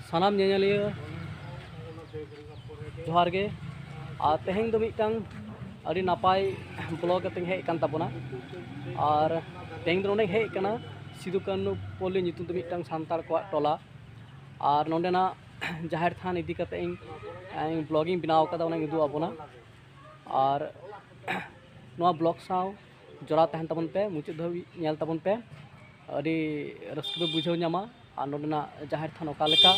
सानाम नेलिया जोहार गे और तेहें दो मिटांग अड़ी नापाय ब्लॉग कते हेज कान ताबोना और तेहें दो नोंडे हेज काना सिदु कानु पोली नितुम दो मिटांग सान्ताल को टोला और नोंडेना जाहिर थान इदी कते इन ब्लॉगिंग बनाव कदा उना उदु आबोना और नोआ ब्लॉग साव जोड़ा तहन ताबन पे मुचाद धाबी नेल ताबन पे अड़ी रस्क पे बुझाव नामा और नोंडेना जाहिर थान ओका लेका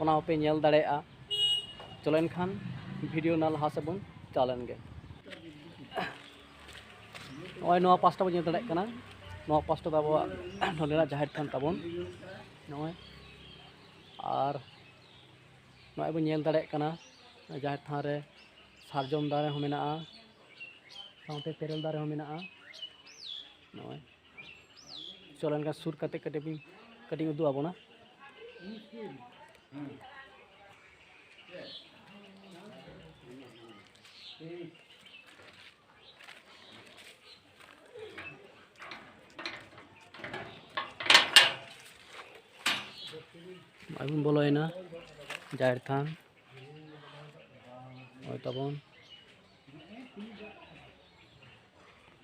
ओना पे नेल दाड़ेया चलो एनखान वीडियो ना लहा से बन चालन गे नॉय नोआ पास्टा बन दाड़े कना नोआ पास्टा दा आबो नोंडेना जाहिर थान ताबन नॉय और नॉय बन नेल दाड़े कना जाहिर थान रे सारजम दारे हो मेना साउते तेरेल दारे हो मेना नॉय चलो एनका सुर कते कटिंग उदु आबोना अबुन बोलोयना जाहिर थान ओय तबन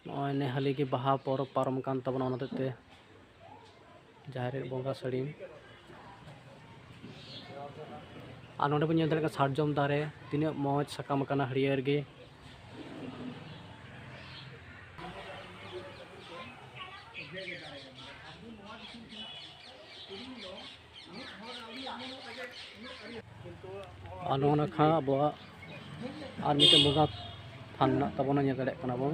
नॉय ने हाली के बाहा परब पारम कान तबन ओनाते जाहिर बंगा सड़ीम और नोंडे बन नेल सारजम दारे तीना मौज सकाम काना हरियर गे और नोना खा अब और मिटे बंगा थान तबना नेल दाड़े कना बन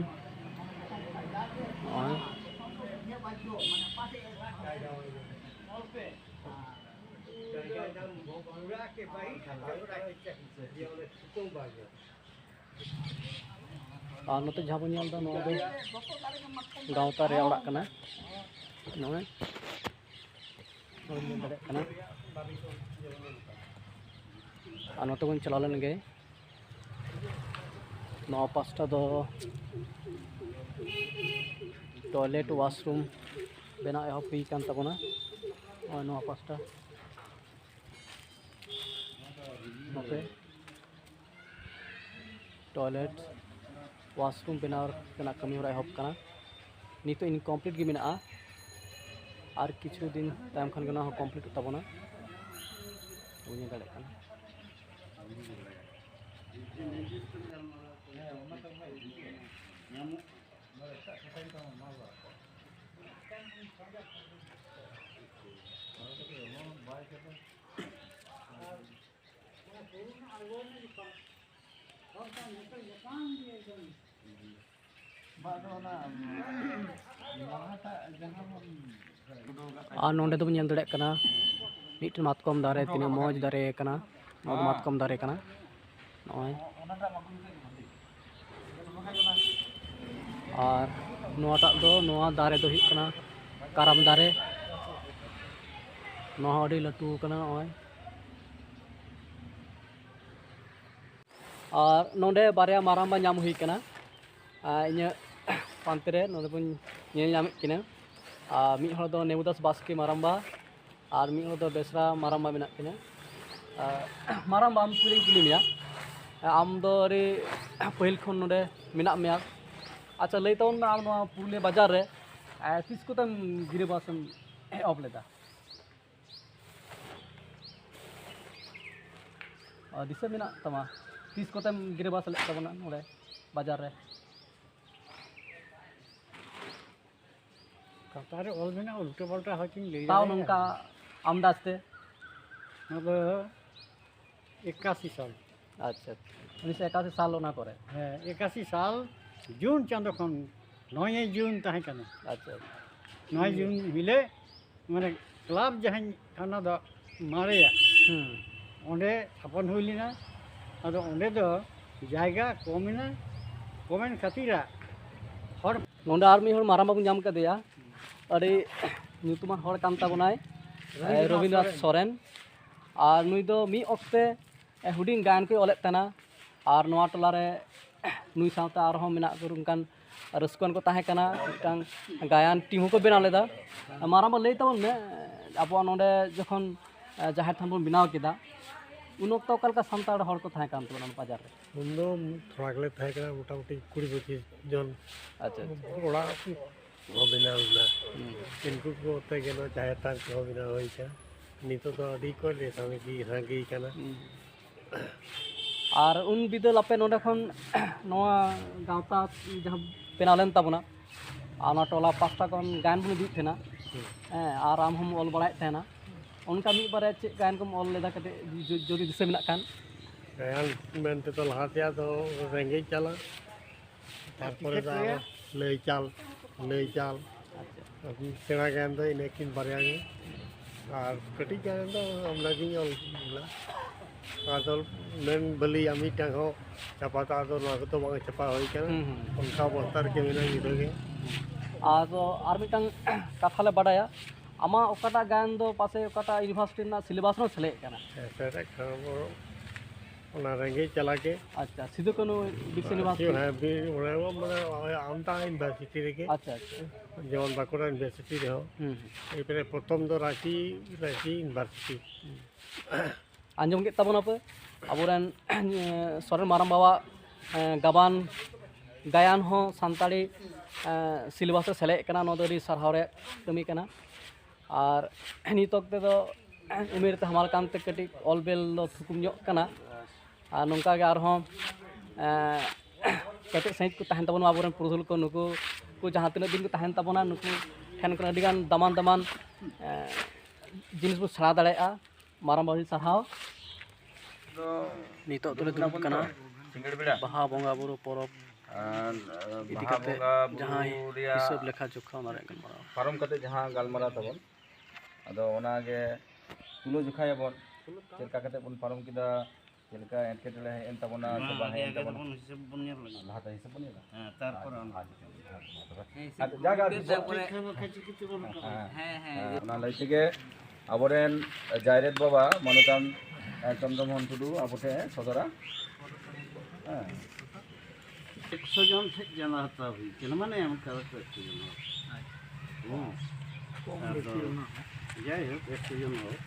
और नोते जहाँ बन नेल दा नोआ दो गावता रे ओड़ाग कना नोय नेल दाड़े कना और नोते बन चला लेन गे नोआ पास्टा दो टॉयलेट वाशरूम बेना एहब हुई कान ताबोना और नोआ पास्टा नोते टॉयलेट वाशरूम बेनाव कना कमी हरा एहब कना नितो इनकम्प्लीट गे मेना और किछु दिन तायम खान गना कम्प्लीट ताबोना बुझे दाड़े कना और नोंडे दो नेल दाड़े कना मिटन मातकम दारे तीना मौज दारे कना नोआ मातकम दारे कना नॉय और नोआटा दो नोआ दारे दो हुई कना कारम दारे नोआ अड़ी लटू कना नॉय और नोंडे बारिया मारांबा नाम हुई कना इन्या पांते रे नोंडे बन नेल नाम किना मिद हर दो नेमुदास बास्के मारांबा और मिद हर दो बेसरा मारांबा मेना किना मारांबा आम पुलिंग कुलिमिया आम दो अरे पहिल खन नोंडे मेना मेया अच्छा लई तवन आम नोआ पुरुलिया बाजार रे तीस को तम गिरिबासम एहब लेदा दिशा मेना तमा तीस को तम गिरिबास ले तबना नोडे बाजार रे कतारे ऑल में ना उल्टे पलटा हकिंग ले ताव नंका आमदास्ते अब 81 साल अच्छा 1981 साल ओना करे 81 साल जून चांदो खन 9 जून तहे कना अच्छा 9 जून मिले माने क्लब जहां खाना दो मारेया ओंडे अपन हुइलिना अदो ओंडे दो जायगा कमिना कमेन खातिरा हर नोंडे आर मी हर मारांबा बन जाम कदेया अरे ᱧᱩᱛᱩᱢᱟᱱ हर कान ताबोनाय रविन्द्रनाथ सोरेन और नुई दो मी ऑक्ते हुडिंग गायन को ओलेत तना और नोआ टोला रे नुई सावता आरहों मेना को उनकान रस्कुआन को ताहे कना मिटांग गायन टीम को बेना लेदा मारांबा लई ताबोन मे अब नोंडे जखन ᱡᱟᱦᱮᱨ ᱛᱷᱟᱱ ᱵᱚᱱ ᱵᱮᱱᱟᱣ ᱠᱮᱫᱟ ᱩᱱ ᱚᱠᱛᱚ ᱚᱠᱟ ᱞᱮᱠᱟ ᱥᱟᱱᱛᱟᱲ ᱦᱚᱲ ᱠᱚ ᱛᱟᱦᱮᱸ ᱠᱟᱱ ᱛᱟᱵᱚᱱᱟ ᱚᱱᱟ ᱵᱟᱡᱟᱨ ᱨᱮ? ᱩᱱᱫᱚ ᱛᱷᱚᱲᱟ ᱜᱮᱞᱮ ᱛᱟᱦᱮᱸ ᱠᱟᱱᱟ ᱢᱳᱴᱟᱢᱩᱴᱤ 20-25 জন ᱟᱪᱪᱷᱟ ᱚᱲᱟᱜ ᱠᱚ ᱵᱮᱱᱟᱣ ᱞᱮᱱᱟ ᱩᱱᱠᱩ ᱠᱚ ᱛᱮᱜᱮ ᱱᱚᱣᱟ ᱡᱟᱦᱮᱨ ᱛᱷᱟᱱ ᱠᱚᱦᱚᱸ ᱵᱮᱱᱟᱣ ᱦᱩᱭ ᱠᱟᱱᱟ ᱱᱤᱛᱚᱜ ᱫᱚ ᱟᱹᱰᱤ ᱠᱚ ᱥᱟᱸᱜᱮ ᱠᱟᱱᱟ ᱟᱨ ᱩᱱ ᱵᱤᱫᱟᱹᱞ ᱟᱯᱮ ᱱᱚᱰᱮ ᱠᱷᱚᱱ ᱱᱚᱣᱟ ᱜᱟᱶᱛᱟ ᱡᱟᱦᱟᱸ ᱵᱮᱱᱟᱣ ᱞᱮᱱ ᱛᱟᱵᱚᱱᱟ ᱟᱨ ᱚᱱᱟ ᱴᱚᱞᱟ ᱯᱟᱥᱴᱟ ᱠᱷᱚᱱ ᱜᱟᱭᱟᱱ ᱵᱚᱱ ᱤᱫᱤᱭᱮᱫ ᱛᱟᱦᱮᱱᱟ ᱟᱨ ᱟᱢ ᱦᱚᱢ ᱚᱞ ᱵᱟᱲᱟᱭᱮᱫ ᱛᱟᱦᱮᱱᱟ ᱚᱱᱠᱟ ᱢᱤᱫ ᱵᱟᱨᱭᱟ ᱪᱮᱫ ᱜᱟᱭᱟᱱ ᱠᱚᱢ ᱚᱞ ᱞᱮᱫᱟ ᱠᱟᱹᱴᱤᱡ ᱡᱩᱫᱤ ᱫᱤᱥᱟᱹ ᱢᱮᱱᱟᱜ ᱠᱷᱟᱱ? ᱜᱟᱭᱟᱱ ᱢᱮᱱᱛᱮ ᱫᱚ ᱞᱟᱦᱟ ᱛᱮᱭᱟᱜ ᱫᱚ ᱨᱮᱸᱜᱮᱡ ᱪᱟᱞᱟ ᱛᱟᱨᱯᱚᱨᱮ ᱫᱚ ᱟᱨᱚ ᱞᱟᱹᱭ ᱪᱟᱞ ᱥᱮᱬᱟ ᱜᱟᱭᱟᱱ ᱫᱚ ᱤᱱᱟᱹᱠᱤᱱ ᱵᱟᱨᱭᱟ ᱜᱮ ᱟᱨ ᱠᱟᱹᱴᱤᱡ ᱜᱟᱭᱟᱱ ᱫᱚ ᱟᱢᱫᱟ ᱜᱤᱧ ᱚᱞ ᱞᱮᱫᱟ ᱟᱫᱚ ᱢᱮᱱ ᱵᱟᱹᱞᱤᱭᱟ ᱢᱤᱫᱴᱟᱝ ᱦᱚᱸ ᱪᱷᱟᱯᱟ ᱫᱚ ᱟᱫᱚ ᱱᱚᱣᱟ ᱠᱚᱫᱚ ᱵᱟᱝ ᱪᱷᱟᱯᱟ ᱦᱩᱭ ᱠᱟᱱᱟ ᱚᱱᱠᱟ ᱚᱵᱚᱥᱛᱟ ᱨᱮᱜᱮ ᱢᱮᱱᱟᱜᱼᱟ ᱧᱤᱫᱟᱹ ᱜᱮ ᱟᱫᱚ ᱟᱨ ᱢᱤᱫᱴᱟᱝ ᱠᱟᱛᱷᱟ ᱞᱮ ᱵᱟᱰᱟᱭᱟ ᱟᱢᱟᱜ ᱚᱠᱟᱴᱟᱜ ᱜᱟᱭᱟᱱ ᱫᱚ ᱯᱟᱥᱮ ᱚᱠᱟᱴᱟᱜ ᱤᱭᱩᱱᱤᱵᱷᱟᱨᱥᱤᱴᱤ ᱨᱮᱱᱟᱜ ᱥᱤᱞᱮᱵᱟᱥ ᱨᱮᱦᱚᱸ ᱥᱮᱞᱮᱫ ᱠᱟᱱᱟ? ᱥᱮᱴᱮᱨ ᱠᱷᱟᱱ ᱚᱱᱟ ᱨᱮᱸᱜᱮᱡ ᱪᱟᱞᱟ ᱜᱮ ᱟᱪᱪᱷᱟ ᱥᱤᱫᱩ ᱠᱟᱹᱱᱩ ᱵᱤᱨᱥᱟ ᱤᱭᱩᱱᱤᱵᱷᱟᱨᱥᱤᱴᱤ মানে আমটা ইউনিভার্সিটি রেখে আচ্ছা আচ্ছা যেমন বাঁকুড়া ইউনিভার্সিটি রেহ এরপরে প্রথম তো রাঁচি ইউনিভার্সিটি ᱟᱸᱡᱚᱢ ᱠᱮᱫ ᱛᱟᱵᱚᱱᱟᱯᱮ ᱟᱵᱚᱨᱮᱱ ᱥᱚᱨᱮᱱ ᱢᱟᱨᱟᱝ ᱵᱟᱵᱟ ᱜᱟᱵᱟᱱ ᱜᱟᱭᱟᱱ ᱦᱚᱸ ᱥᱟᱱᱛᱟᱲᱤ ᱥᱤᱞᱮᱵᱟᱥ ᱨᱮ ᱥᱮᱞᱮᱫ ᱠᱟᱱᱟ ᱱᱚᱣᱟ ᱫᱚ ᱟᱹᱰᱤ ᱥᱟᱨᱦᱟᱣ ᱨᱮᱭᱟᱜ ᱠᱟᱹᱢᱤ ᱠᱟᱱᱟ ᱟᱨ ᱱᱤᱛ ᱚᱠᱛᱮ ᱫᱚ ᱩᱢᱮᱨ ᱛᱮ ᱦᱟᱢᱟᱞ ᱠᱟᱱᱛᱮ ᱠᱟᱹᱴᱤᱡ ᱚᱞ ᱵᱮᱞ ᱫᱚ ᱛᱷᱩᱠᱩᱢ ᱧᱚᱜ ᱠᱟᱱᱟ ᱟᱨ ᱱᱚᱝᱠᱟ ᱜᱮ ᱟᱨᱦᱚᱸ ᱠᱮᱴᱮᱡ ᱥᱟᱺᱦᱤᱡ ᱠᱚ ᱛᱟᱦᱮᱱ ᱛᱟᱵᱚᱱᱟ ᱟᱵᱚᱨᱮᱱ ᱯᱩᱨᱩᱫᱷᱩᱞ ᱠᱚ ᱱᱩᱠᱩ ᱠᱚ ᱡᱟᱦᱟᱸ ᱛᱤᱱᱟᱹᱜ ᱫᱤᱱ ᱠᱚ ᱛᱟᱦᱮᱱ ᱛᱟᱵᱚᱱᱟ ᱱᱩᱠᱩ ᱴᱷᱮᱱ ᱠᱷᱚᱱ ᱟᱹᱰᱤᱜᱟᱱ ᱫᱟᱢᱟᱱ ᱡᱤᱱᱤস ᱵᱚ ᱥᱮᱬᱟ ᱫᱟᱲᱮᱭᱟᱜᱼᱟ ᱢᱟᱨᱟᱝ ᱵᱟᱵᱩ ᱥᱟᱨᱦᱟᱣ ᱱᱤᱛᱚᱜ ᱫᱚᱞᱮ ᱫᱩᱲᱩᱵ ᱠᱟᱱᱟ ᱵᱟᱦᱟ ᱵᱚᱸᱜᱟ ᱵᱩᱨᱩ ᱯᱚᱨᱚᱵᱽ ᱤᱫᱤ ᱠᱟᱛᱮ ᱡᱟᱦᱟᱸᱭ ᱦᱤᱥᱟᱹᱵ ᱞᱮᱠᱷᱟ ᱡᱚᱠᱷᱟ ᱚᱱᱟ ᱨᱮᱭᱟᱜ ᱜᱟᱞᱢᱟᱨᱟᱣ ᱯᱟᱨᱚᱢ ᱠᱟᱛᱮ ᱡᱟᱦᱟᱸ ᱜᱟᱞᱢᱟᱨᱟᱣ ᱛᱟᱵᱚᱱ ᱟᱫᱚ ᱚᱱᱟᱜᱮ ᱛᱩᱞᱟᱹ ᱡᱚᱠᱷᱟᱭᱟᱵᱚᱱ ᱪᱮᱫ ᱞᱮᱠᱟ ᱠᱟᱛᱮ ᱵᱚᱱ ᱯᱟᱨᱚᱢ ᱠᱮᱫᱟ ᱪᱮᱫ ᱞᱮᱠᱟ ᱮᱴᱠᱮᱴᱚᱬᱮ ᱦᱮᱡ ᱮᱱ ᱛᱟᱵᱚᱱᱟ ᱥᱮ ᱵᱟᱝ ᱦᱮᱡ ᱮᱱ ᱛᱟᱵᱚᱱᱟ হিসেব বন নিয়ে ᱞᱟᱦᱟᱛᱮ ᱦᱤᱥᱟᱹᱵ ᱵᱚᱱ ᱧᱮᱞᱟ তারপরে ᱚᱱᱟ ᱞᱟᱹᱭ ᱛᱮᱜᱮ ᱟᱵᱚᱨᱮᱱ ᱡᱟᱭᱨᱮᱛ ᱵᱟᱵᱟ ᱢᱟᱱᱚᱛᱟᱱ ᱪᱚᱱদ্রমোহন টুডু ᱟᱵᱚ ᱴᱷᱮᱱ ᱥᱚᱫᱚᱨᱟ 100 জন জানা হাতাও হয়েছিল মানে এমন কারো 100 জন যাই হোক 100 জন হোক